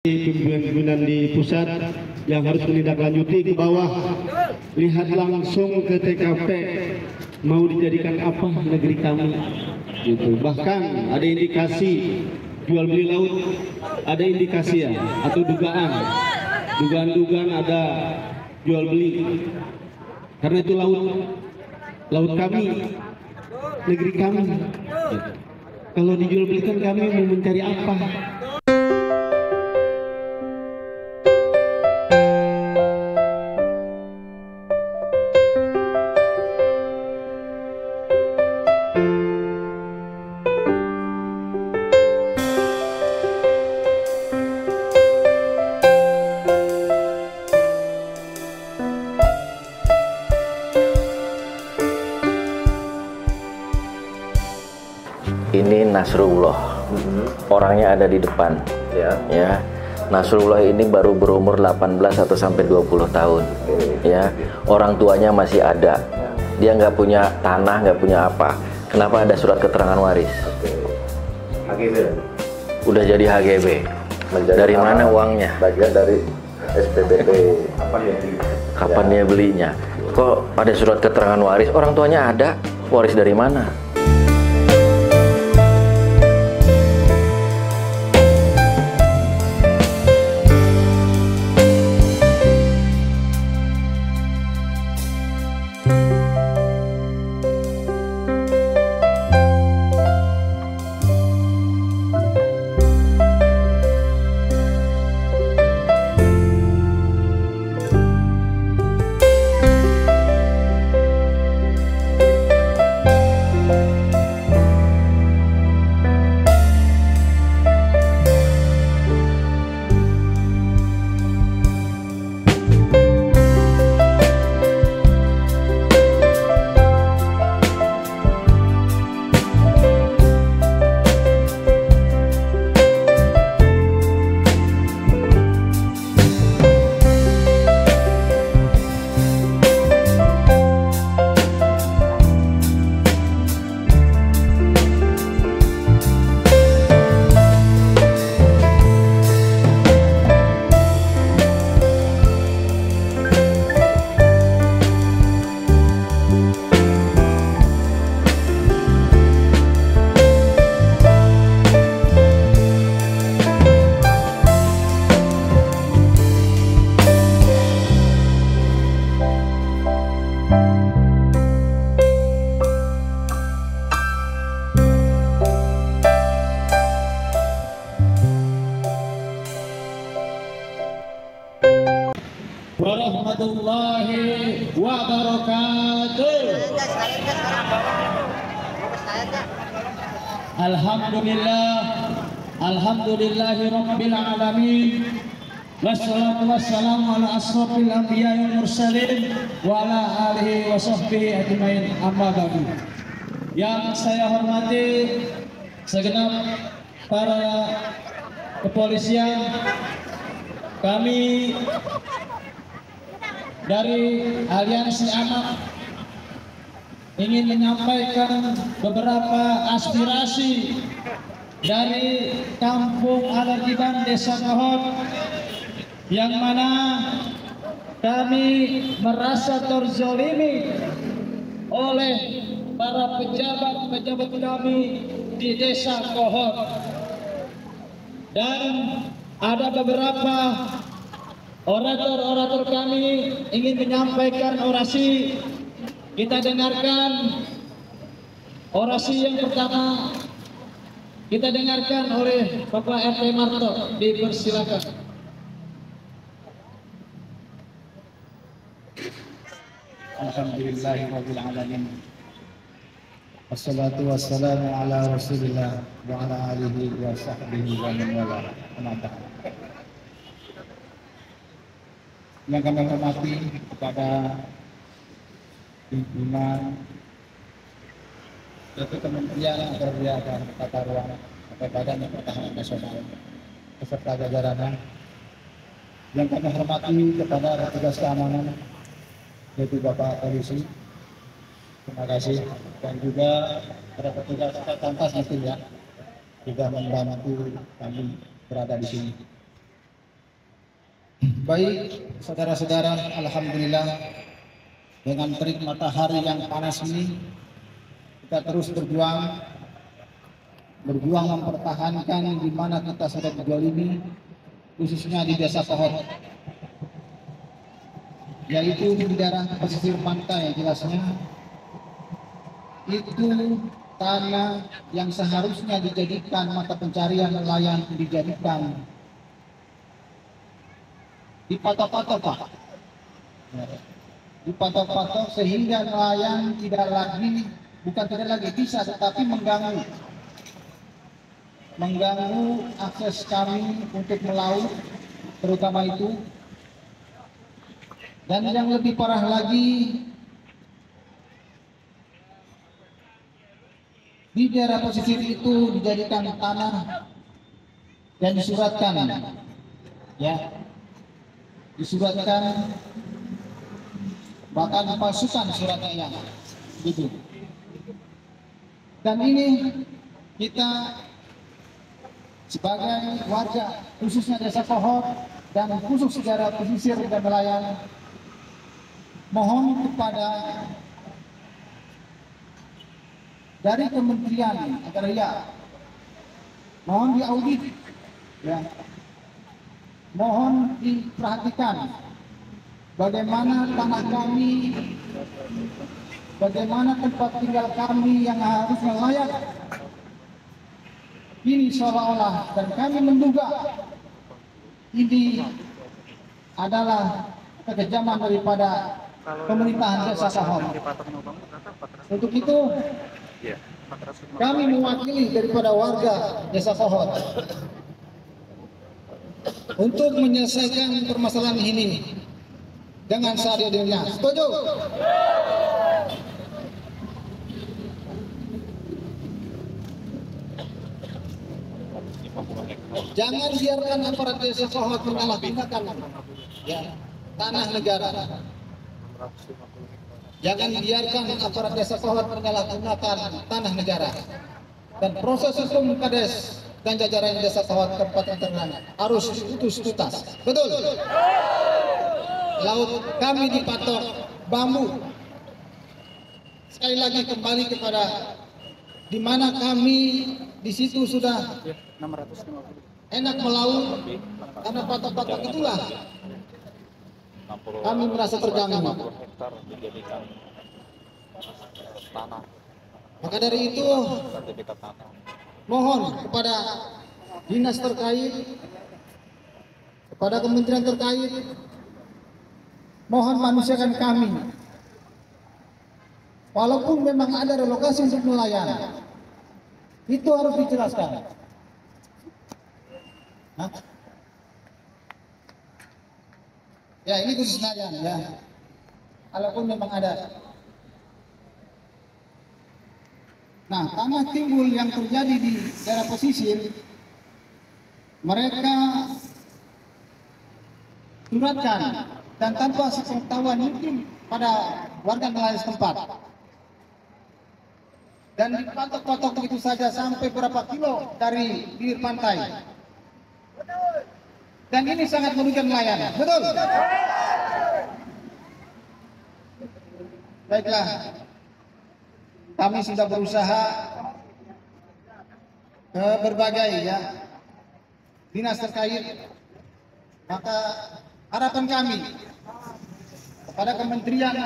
Pimpinan di pusat yang harus menindaklanjuti ke bawah, lihat langsung ke TKP mau dijadikan apa negeri kami gitu. Bahkan ada indikasi jual beli laut, ada indikasi ya, atau dugaan ada jual beli, karena itu laut kami, negeri kami gitu. Kalau dijual belikan kami mau mencari apa? Ini Nasrullah, orangnya ada di depan, ya. Nasrullah ini baru berumur 18 atau sampai 20 tahun, ya. Orang tuanya masih ada, dia nggak punya tanah, nggak punya apa. Kenapa ada surat keterangan waris? HGB. Udah jadi HGB. Dari mana uangnya? Bagian dari SPBP. Kapan dia belinya? Kok ada surat keterangan waris? Orang tuanya ada, waris dari mana? Warahmatullahi wabarakatuh. Alhamdulillahi rabbil alamin. Wassalatu wassalamu ala asrofil anbiya wal mursalin wa ala alihi wa sahbihi ajmain, amma ba'du. Yang saya hormati segenap para kepolisian, kami dari Aliansi Anak ingin menyampaikan beberapa aspirasi dari Kampung Alarjiban, Desa Kohot, yang mana kami merasa terzolimi oleh para pejabat kami di Desa Kohot, dan ada beberapa orator kami ingin menyampaikan orasi. Kita dengarkan orasi yang pertama, kita dengarkan oleh Bapak RT Marto. Dipersilakan. Alhamdulillahirabbil alamin. Wassalatu wassalamu ala Rasulillah wa ala alihi wa sahbihi wa man wala. Yang kami hormati kepada pimpinan yaitu Kementerian Kerja dan Tata Ruang atau Badan Pertahanan Nasional beserta jajarannya. Yang kami hormati kepada petugas keamanan yaitu Bapak Polisi, terima kasih, dan juga para petugas Satlantas mungkin ya juga membantu kami berada di sini. Baik, saudara-saudara, alhamdulillah dengan terik matahari yang panas ini kita terus berjuang mempertahankan di mana kita sudah dizalimi, khususnya di Desa Pohon, yaitu di daerah pesisir pantai. Jelasnya itu tanah yang seharusnya dijadikan mata pencarian nelayan, dijadikan dipatok-patok, Pak. Dipatok-patok sehingga nelayan tidak lagi bisa, tetapi mengganggu akses kami untuk melaut, terutama itu. Dan yang lebih parah lagi, di daerah pesisir itu dijadikan tanah dan disuratkan, ya, disuratkan, bahkan dipalsukan suratnya, ya, gitu. Dan ini kita sebagai warga khususnya Desa Pohon dan khusus daerah pesisir dan nelayan, mohon kepada dari Kementerian Agraria, mohon diaudit, ya, mohon diperhatikan bagaimana tanah kami, bagaimana tempat tinggal kami yang harusnya layak ini seolah-olah, dan kami menduga ini adalah kekejaman daripada pemerintahan Desa Pohon. Untuk itu kami mewakili daripada warga Desa Pohon untuk menyelesaikan permasalahan ini dengan seadil-adilnya. Setuju? Jangan biarkan aparat Desa Pohon menyalahgunakan, ya, tanah negara. Jangan biarkan aparat Desa Pohon menyalahgunakan tanah negara. Dan proses hukum Kades dan jajaran Desa Pohon Kabupaten Tangerang harus diputus tuntas. Betul? Laut kami dipatok bambu. Sekali lagi kembali kepada di mana kami di situ sudah enak melaut, karena patok-patok itulah kami merasa terganggu. Maka dari itu mohon kepada dinas terkait, kepada kementerian terkait, mohon manusiakan kami. Walaupun memang ada relokasi untuk nelayan, itu harus dijelaskan. Hah? Ya, ini khusus nelayan, ya. Walaupun memang ada. Nah, tanah timbul yang terjadi di daerah pesisir, mereka suratkan dan tanpa sepengetahuan mungkin pada warga nelayan setempat. Dan dipatok-patok begitu saja sampai berapa kilo dari bibir pantai. Dan ini sangat merugikan nelayan. Betul? Baiklah. Kami sudah berusaha ke berbagai, ya, dinas terkait. Maka harapan kami kepada Kementerian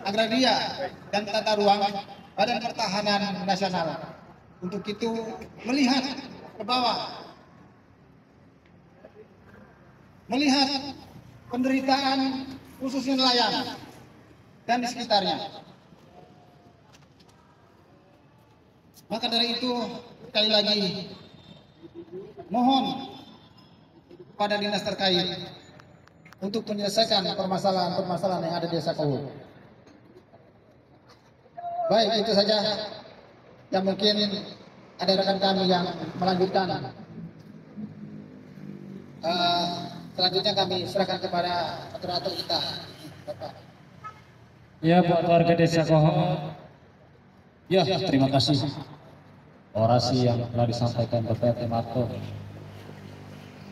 Agraria dan Tata Ruang, Badan Pertahanan Nasional, untuk itu melihat ke bawah, melihat penderitaan khususnya nelayan dan di sekitarnya. Maka dari itu sekali lagi mohon pada dinas terkait untuk menyelesaikan permasalahan-permasalahan yang ada di Desa Pohon. Baik, itu saja yang mungkin ada rekan kami yang melanjutkan. Selanjutnya kami serahkan kepada atur-atur kita. Bapak. Ya, buat warga Desa Pohon. Ya, terima kasih orasi yang telah disampaikan Bapak Marto.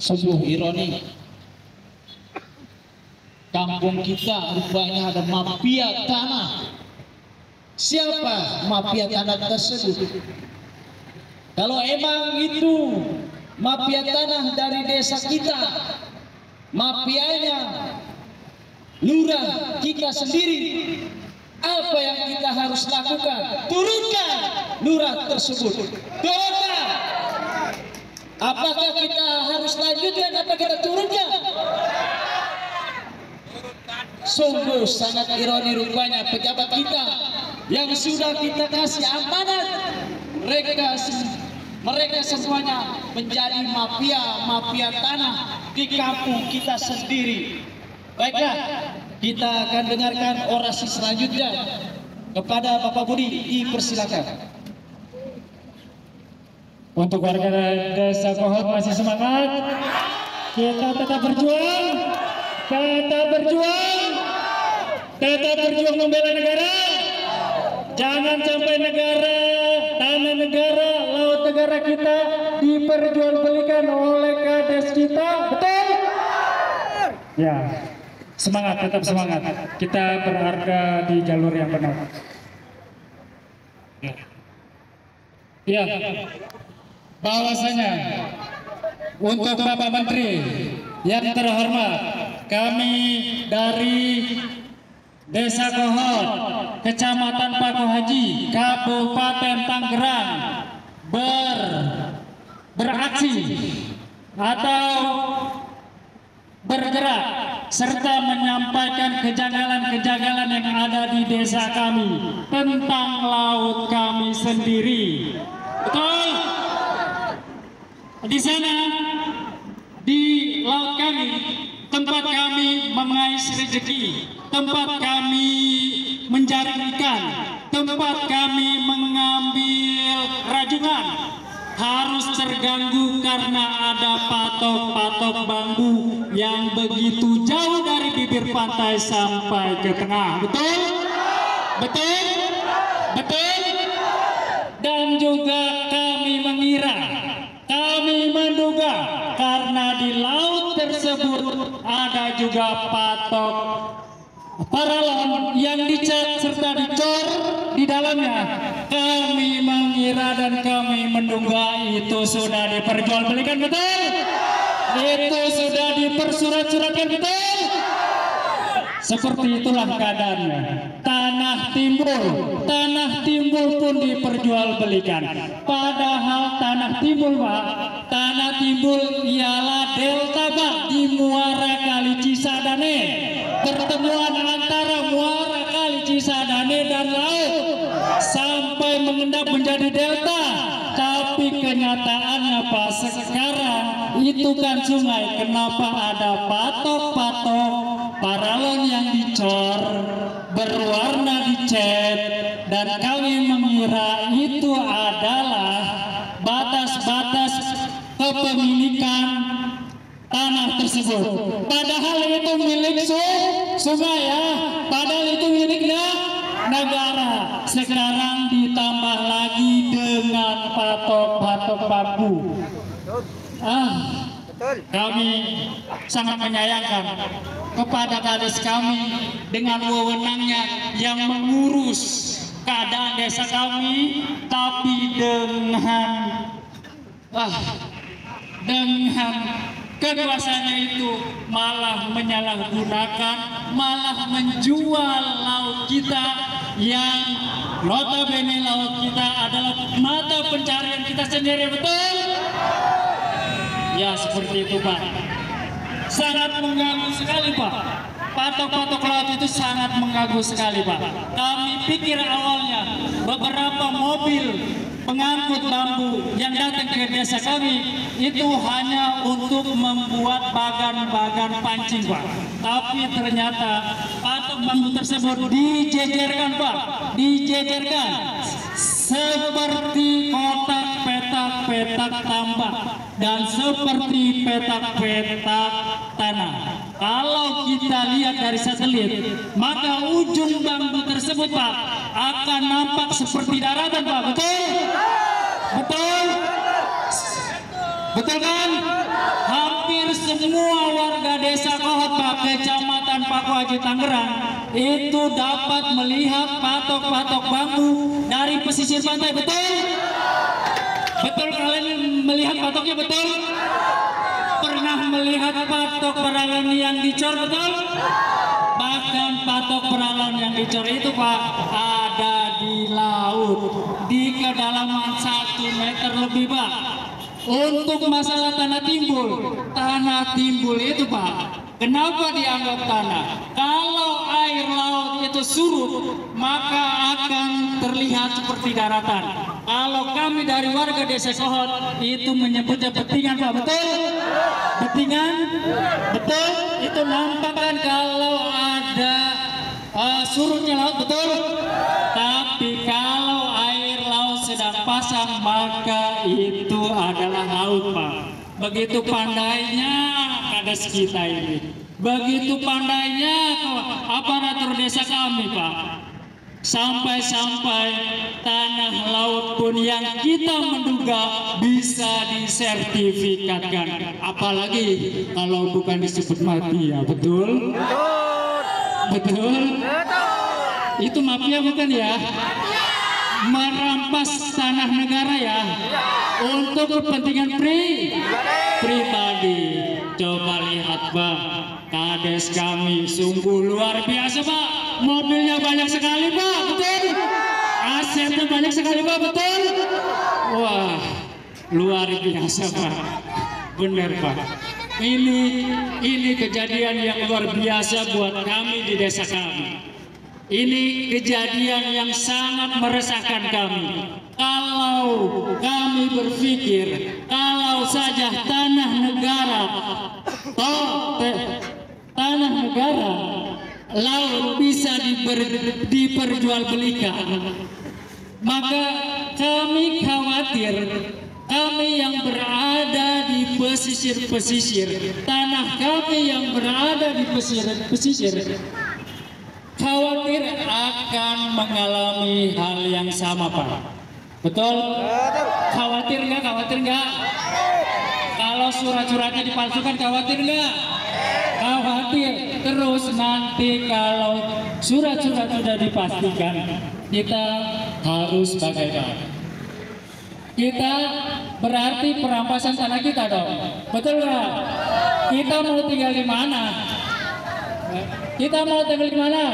Sungguh ironi, kampung kita rupanya ada mafia tanah. Siapa mafia tanah tersebut? Kalau emang itu mafia tanah dari desa kita, mafianya lurah kita sendiri, apa yang kita harus lakukan? Turunkan lurah tersebut. Turunkan. Apakah kita harus lanjutkan? Apa kita turunkan? Sungguh sangat ironi rupanya pejabat kita yang sudah kita kasih amanat, mereka semuanya menjadi mafia tanah di kampung kita sendiri. Baiklah, kita akan dengarkan orasi selanjutnya kepada Bapak Budi, dipersilakan. Untuk warga desa Kohot masih semangat, kita tetap berjuang, tetap berjuang membela negara. Jangan sampai negara, tanah negara, laut negara kita diperjualbelikan oleh kades kita, betul? Ya, semangat, tetap semangat. Kita berharga di jalur yang benar. Ya, bahwasanya untuk Bapak Menteri yang terhormat, kami dari Desa Kohot, Kecamatan Paku Haji, Kabupaten Tangerang beraksi atau bergerak serta menyampaikan kejanggalan-kejanggalan yang ada di desa kami tentang laut kami sendiri. Betul? Di sana, di laut kami, tempat kami mengais rezeki, tempat kami mencari ikan, tempat kami mengambil rajungan, harus terganggu karena ada patok-patok bambu yang begitu jauh dari bibir pantai sampai ke tengah. Betul? Betul? Betul? Dan juga kami mengira, kami menduga karena di laut tersebut ada juga patok paralon yang dicat serta dicor di dalamnya. Kami mengira dan kami menduga itu sudah diperjualbelikan, betul? Itu sudah dipersurat-suratkan, betul? Seperti itulah keadaannya. Tanah timbul pun diperjualbelikan. Padahal tanah timbul, Pak, tanah timbul ialah delta, Pak, di Muara Kali Cisadane. Pertemuan antara Muara Kali Cisadane dan laut sampai mengendap menjadi delta. Tapi kenyataannya, Pak, sekarang itu kan sungai. Kenapa ada patok-patok paralon yang dicor, berwarna dicat, dan kami mengira itu adalah batas-batas kepemilikan tanah tersebut. Padahal itu milik sungai, ya. Padahal itu miliknya negara. Sekarang ditambah lagi dengan patok-patok bambu. Kami sangat menyayangkan kepada kades kami dengan wewenangnya yang mengurus keadaan desa kami, tapi dengan kekuasaannya itu malah menyalahgunakan, malah menjual laut kita yang notabene laut kita adalah mata pencarian kita sendiri, betul? Ya, seperti itu, Pak. Sangat mengganggu sekali, Pak. Patok-patok laut itu sangat mengganggu sekali, Pak. Kami pikir awalnya beberapa mobil pengangkut bambu yang datang ke desa kami itu hanya untuk membuat bagan-bagan pancing, Pak. Tapi ternyata patok bambu tersebut dijejerkan, Pak. Dijejerkan seperti kotak petak-petak tambak dan seperti petak-petak tanah. Kalau kita lihat dari satelit, maka ujung bambu tersebut, Pak, akan nampak seperti daratan, Pak. Betul? Betul? Betul kan? Hampir semua warga desa Kohot Pak, Kecamatan Paku Haji Tangerang itu dapat melihat patok-patok bambu dari pesisir pantai, betul? Betul kalian melihat patoknya, betul? Pernah melihat patok peralan yang dicor, betul? Bahkan patok peralan yang dicor itu Pak ada di laut, di kedalaman 1 meter lebih Pak. Untuk masalah tanah timbul itu Pak, kenapa dianggap tanah? Kalau air laut itu surut, maka akan terlihat seperti daratan. Kalau kami dari warga desa Kohot itu menyebutnya betingan Pak, betul? Betingan? Betul? Itu nampak kan kalau ada surutnya laut, betul? Tapi kalau air laut sedang pasang, maka itu adalah laut Pak. Begitu pandainya kades kita ini, begitu pandainya aparatur desa kami Pak, sampai-sampai tanah laut pun yang kita menduga bisa disertifikatkan, apalagi kalau bukan disebut mafia, betul? Betul? Itu mafia bukan ya? Merampas tanah negara ya, untuk kepentingan pribadi. Coba lihat Pak, kades kami sungguh luar biasa Pak. Mobilnya banyak sekali Pak, betul? Asetnya banyak sekali Pak, betul? Wah, luar biasa Pak. Benar Pak. Ini kejadian yang luar biasa buat kami di desa kami. Ini kejadian yang sangat meresahkan kami. Kalau kami berpikir, kalau saja tanah negara laut bisa diperjualbelikan, maka kami khawatir, kami yang berada di pesisir-pesisir, tanah kami yang berada di pesisir, khawatir akan mengalami hal yang sama Pak. Betul? Khawatir nggak? Khawatir nggak? Kalau surat-suratnya dipalsukan, khawatir nggak? Khawatir. Terus nanti kalau surat-surat sudah dipastikan, kita harus bagaimana? Kita berarti perampasan tanah kita dong. Betul nggak? Kita mau tinggal di mana? Kita mau tinggal di mana?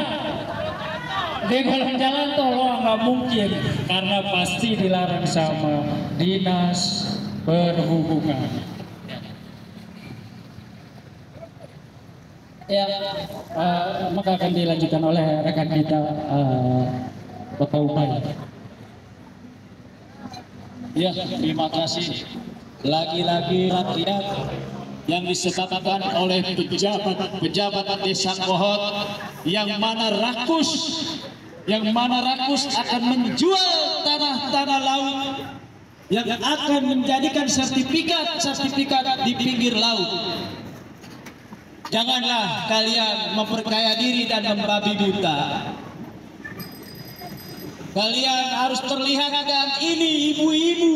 Di kolong jalan tolong, nggak mungkin, karena pasti dilarang sama dinas perhubungan. Ya, maka akan dilanjutkan oleh rekan kita Bapak Umay. Ya, terima kasih. Lagi-lagi rakyat yang disebabkan oleh pejabat desa Kohot yang mana rakus akan menjual tanah laut, yang akan menjadikan sertifikat di pinggir laut. Janganlah kalian memperkaya diri dan membabi buta. Kalian harus perlihatkan ini ibu-ibu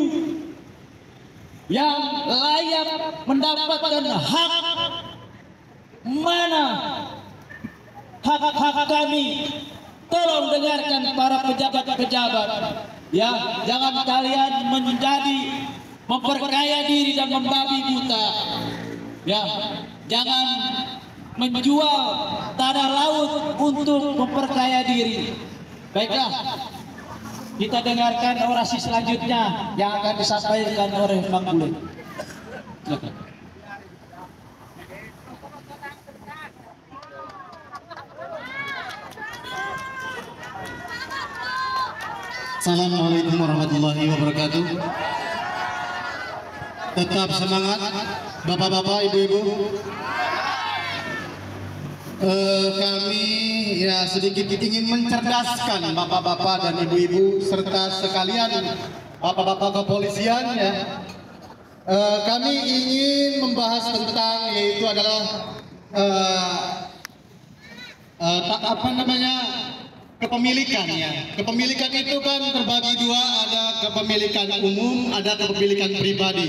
yang layak mendapatkan hak. Mana hak-hak kami? Tolong dengarkan para pejabat-pejabat. Ya, jangan kalian memperkaya diri dan membabi buta. Ya, jangan menjual tanah laut untuk memperkaya diri. Baiklah, kita dengarkan orasi selanjutnya yang akan disampaikan oleh Bang Bule. Silakan. Assalamualaikum warahmatullahi wabarakatuh. Tetap semangat Bapak-bapak, Ibu-ibu. Kami ya sedikit ingin mencerdaskan Bapak-bapak dan Ibu-ibu serta sekalian Bapak-bapak kepolisian ya. Kami ingin membahas tentang yaitu adalah kepemilikannya. Kepemilikan itu kan terbagi dua, ada kepemilikan umum, ada kepemilikan pribadi.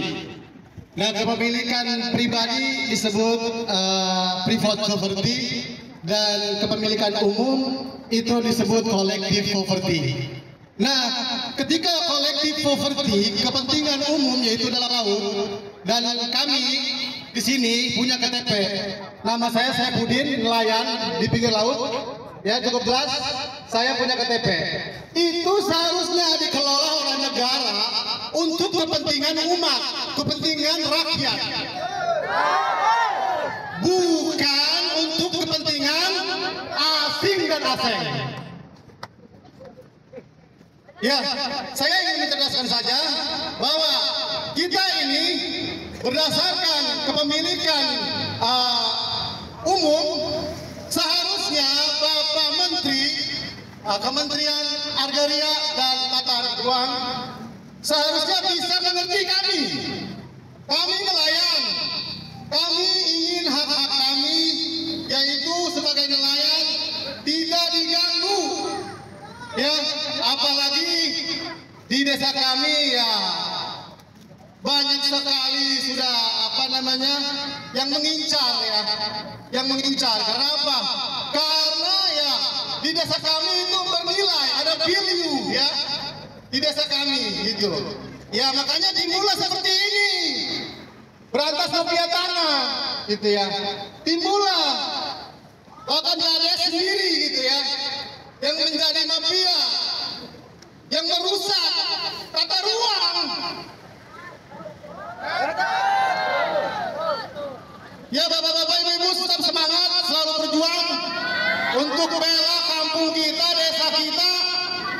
Nah, kepemilikan pribadi disebut private property dan kepemilikan umum itu disebut collective property. Nah, ketika collective property kepentingan umum yaitu dalam laut dan kami di sini punya KTP. Nama saya Budin, nelayan di pinggir laut. Ya, cukup jelas. Saya punya KTP. Itu seharusnya dikelola oleh negara untuk kepentingan umat, kepentingan rakyat. Bukan untuk kepentingan asing dan asing. Ya, saya ingin mencerdaskan saja bahwa kita ini berdasarkan kepemilikan umum, seharusnya Bapak Menteri Kementerian Agraria dan Tata Ruang seharusnya bisa mengerti kami. Kami nelayan, kami ingin hak-hak kami, yaitu sebagai nelayan tidak diganggu. Ya, apalagi di desa kami ya banyak sekali sudah yang mengincar ya, yang mengincar. Karena apa? Karena ya di desa kami itu bernilai, ada value ya di desa kami gitu. Ya makanya timbullah seperti ini, berantas mafia tanah gitu ya, timbullah bahkan ada sendiri gitu ya yang menjadi mafia, yang merusak tata ruang. Ya bapak-bapak, ibu-ibu tetap semangat, selalu berjuang untuk bela kampung kita, desa kita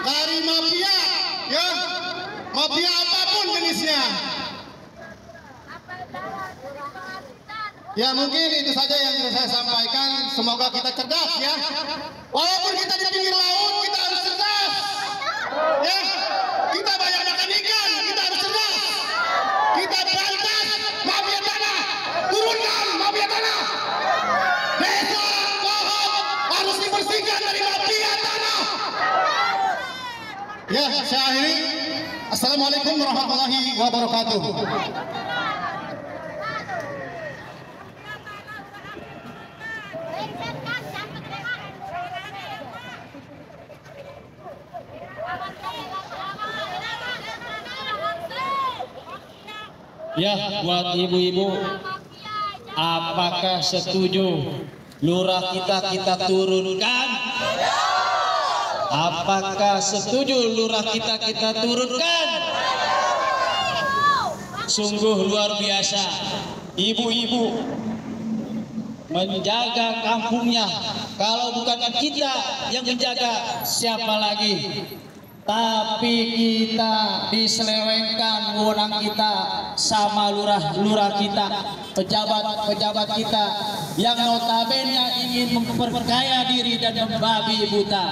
dari mafia, ya mafia apapun jenisnya. Ya mungkin itu saja yang bisa saya sampaikan. Semoga kita cerdas ya. Walaupun kita di pinggir laut, kita harus cerdas. Ya, kita banyak makan ikan, kita harus cerdas. Kita berantas mafia tanah, turunkan mafia tanah. Desa Pohon harus dibersihkan dari mafia tanah. Ya, saya akhiri. Assalamualaikum warahmatullahi wabarakatuh. Ya, buat ibu-ibu, apakah setuju lurah kita turunkan? Apakah setuju lurah kita turunkan? Sungguh luar biasa, ibu-ibu menjaga kampungnya. Kalau bukan kita yang menjaga, siapa lagi? Tapi kita diselewengkan wewenang kita sama lurah-lurah kita, pejabat-pejabat kita yang notabene ingin memperkaya diri dan membabi buta.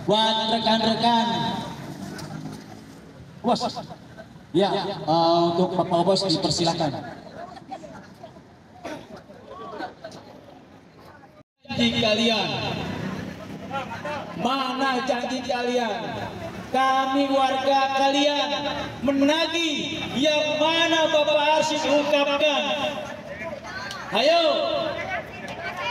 Buat rekan-rekan, bos, ya untuk Bapak Bos dipersilakan. Janji kalian, mana janji kalian? Kami warga kalian menagih yang mana Bapak Arsyid ungkapkan. Ayo,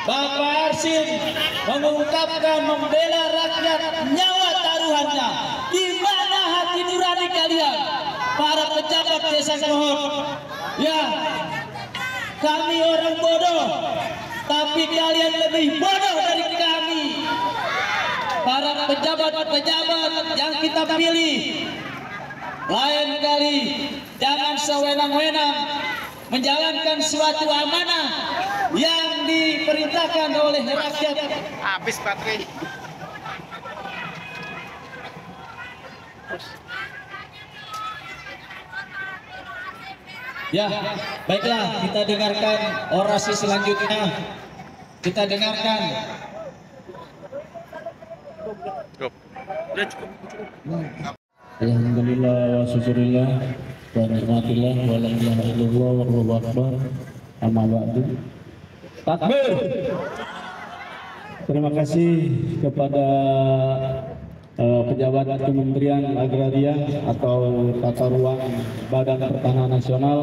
Bapak Arsyid mengungkapkan membela rakyat nyawa taruhannya. Di mana hati nurani kalian, para pejabat desa Pohon? Ya, kami orang bodoh, tapi kalian lebih bodoh dari kami. Para pejabat-pejabat yang kita pilih, lain kali jangan sewenang-wenang menjalankan suatu amanah yang diperintahkan oleh rakyat. Habis baterai. Ya, baiklah, kita dengarkan orasi selanjutnya. Kita dengarkan. Alhamdulillah wa syukurillah wa nikmatillah wa la ilaha illallah wallahu akbar. Amma ba'du. Takbir. Terima kasih kepada pejabat Kementerian Agraria atau Tata Ruang Badan Pertanahan Nasional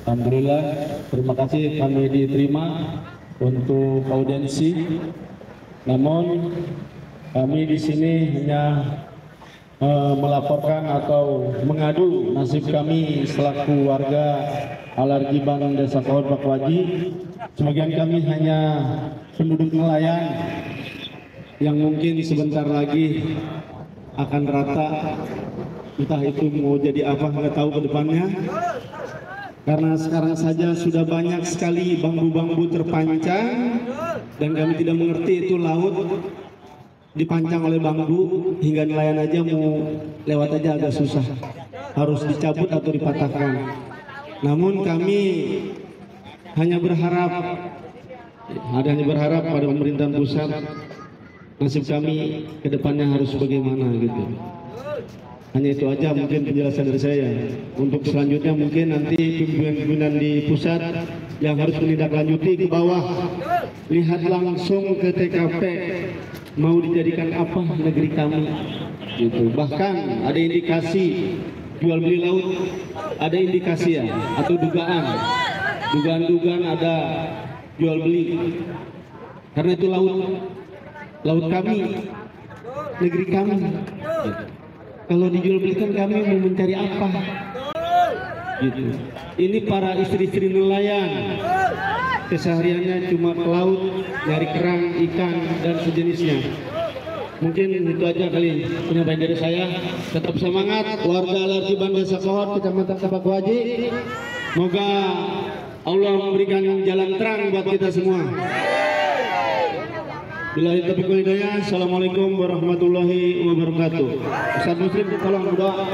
Alhamdulillah, terima kasih kami diterima untuk audiensi. Namun kami di sini hanya melaporkan atau mengadu nasib kami selaku warga Alarjiban Desa Kohor Pakwaji. Sebagian kami hanya penduduk nelayan yang mungkin sebentar lagi akan rata, entah itu mau jadi apa nggak tahu ke depannya. Karena sekarang saja sudah banyak sekali bambu-bambu terpancang dan kami tidak mengerti itu laut dipancang oleh bambu hingga nelayan aja mau lewat aja agak susah, harus dicabut atau dipatahkan. Namun kami hanya berharap pada pemerintahan pusat, nasib kami ke depannya harus bagaimana gitu. Hanya itu aja mungkin penjelasan dari saya. Untuk selanjutnya mungkin nanti pimpinan-pimpinan di pusat yang harus menindaklanjuti ke bawah, lihat langsung ke TKP mau dijadikan apa negeri kami gitu. Bahkan ada indikasi jual beli laut, ada indikasi ya atau dugaan ada jual beli. Karena itu laut kami, negeri kami gitu. Kalau dijual belikan kami mau mencari apa gitu. Ini para istri-istri nelayan kesehariannya cuma ke laut nyari kerang, ikan dan sejenisnya. Mungkin itu aja kali penyampaian dari saya. Tetap semangat warga Alarjiban Desa Kohor, Kecamatan Pakwaji. Semoga Allah memberikan jalan terang buat kita semua. Billahi taufiq wal hidayah. Assalamualaikum warahmatullahi wabarakatuh. Ustaz Muslim tolong berdoa.